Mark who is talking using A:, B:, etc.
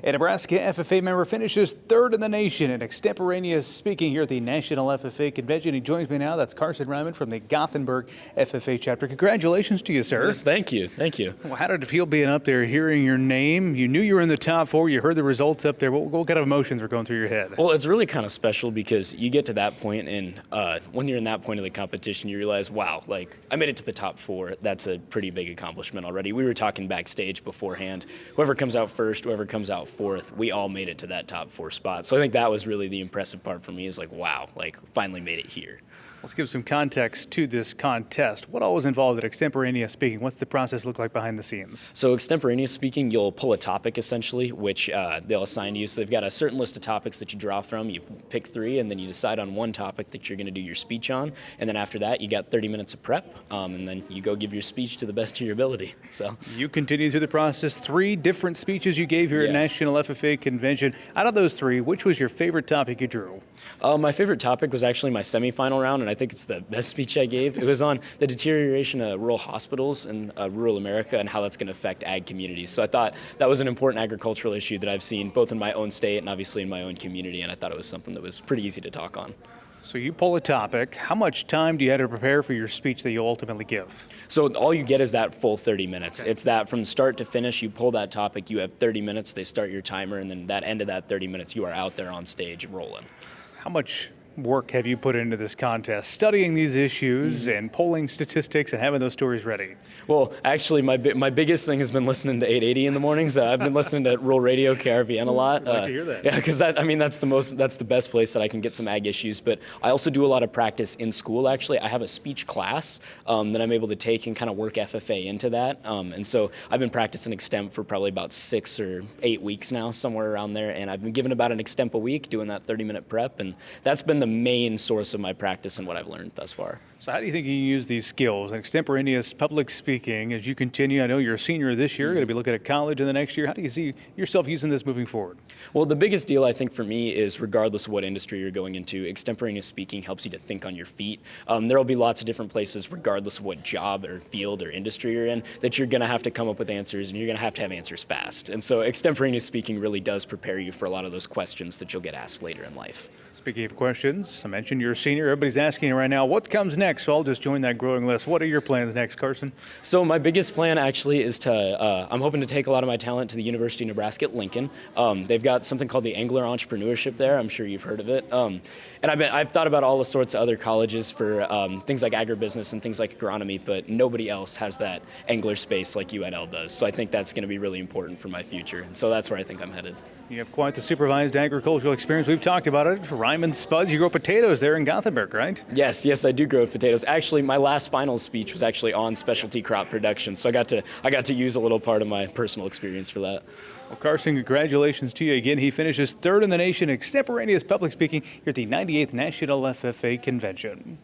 A: A Nebraska FFA member finishes third in the nation in extemporaneous speaking here at the National FFA Convention. He joins me now. That's Carson Reiman from the Gothenburg FFA Chapter. Congratulations to you, sir.
B: Yes, thank you. Thank you.
A: Well, how did it feel being up there, hearing your name? You knew you were in the top four. You heard the results up there. What kind of emotions were going through your head?
B: Well, it's really kind of special because you get to that point, and when you're in that point of the competition, you realize, wow, like I made it to the top four. That's a pretty big accomplishment already. We were talking backstage beforehand. Whoever comes out first, whoever comes out fourth, we all made it to that top four spot. So I think that was really the impressive part for me, is like, wow, like finally made it here.
A: Let's give some context to this contest. What all was involved in extemporaneous speaking? What's the process look like behind the scenes?
B: So extemporaneous speaking, you'll pull a topic essentially, which they'll assign you. So they've got a certain list of topics that you draw from. You pick three, and then you decide on one topic that you're going to do your speech on. And then after that, you got 30 minutes of prep, and then you go give your speech to the best of your ability. So
A: you continue through the process. 3 different speeches you gave here at National FFA Convention. Out of those 3, which was your favorite topic you drew?
B: My favorite topic was actually my semifinal round, and I think it's the best speech I gave. It was on the deterioration of rural hospitals in rural America and how that's going to affect ag communities. So I thought that was an important agricultural issue that I've seen both in my own state and obviously in my own community, and I thought it was something that was pretty easy to talk on.
A: So you pull a topic. How much time do you have to prepare for your speech that you'll ultimately give?
B: So all you get is that full 30 minutes. Okay. It's that from start to finish, you pull that topic, you have 30 minutes, they start your timer, and then that end of that 30 minutes, you are out there on stage rolling.
A: How much work have you put into this contest, studying these issues and polling statistics and having those stories ready?
B: Well, actually, my biggest thing has been listening to 880 in the mornings. I've been listening to rural radio, KRVN a lot.
A: I'd like to hear that.
B: Yeah, because that's the best place that I can get some ag issues. But I also do a lot of practice in school. Actually, I have a speech class that I'm able to take and kind of work FFA into that. And so I've been practicing extemp for probably about 6 or 8 weeks now, somewhere around there. And I've been given about an extemp a week, doing that 30-minute prep, and that's been the main source of my practice and what I've learned thus far.
A: So how do you think you use these skills in extemporaneous public speaking as you continue? I know you're a senior this year, going to be looking at college in the next year. How do you see yourself using this moving forward?
B: Well, the biggest deal I think for me is, regardless of what industry you're going into, extemporaneous speaking helps you to think on your feet. There will be lots of different places, regardless of what job or field or industry you're in, that you're going to have to come up with answers, and you're going to have answers fast. And so extemporaneous speaking really does prepare you for a lot of those questions that you'll get asked later in life.
A: Speaking of questions, I mentioned you're a senior. Everybody's asking you right now, what comes next? So I'll just join that growing list. What are your plans next, Carson?
B: So my biggest plan actually is to, I'm hoping to take a lot of my talent to the University of Nebraska at Lincoln. They've got something called the Angler Entrepreneurship there. I'm sure you've heard of it. And I've thought about all the sorts of other colleges for things like agribusiness and things like agronomy, but nobody else has that angler space like UNL does. So I think that's going to be really important for my future. And so that's where I think I'm headed.
A: You have quite the supervised agricultural experience. We've talked about it. Reiman Spuds, you grow potatoes there in Gothenburg, right?
B: Yes, I do grow potatoes. Actually, my last finals speech was actually on specialty crop production, so I got to use a little part of my personal experience for that.
A: Well, Carson, congratulations to you again. He finishes third in the nation extemporaneous public speaking here at the 98th National FFA Convention.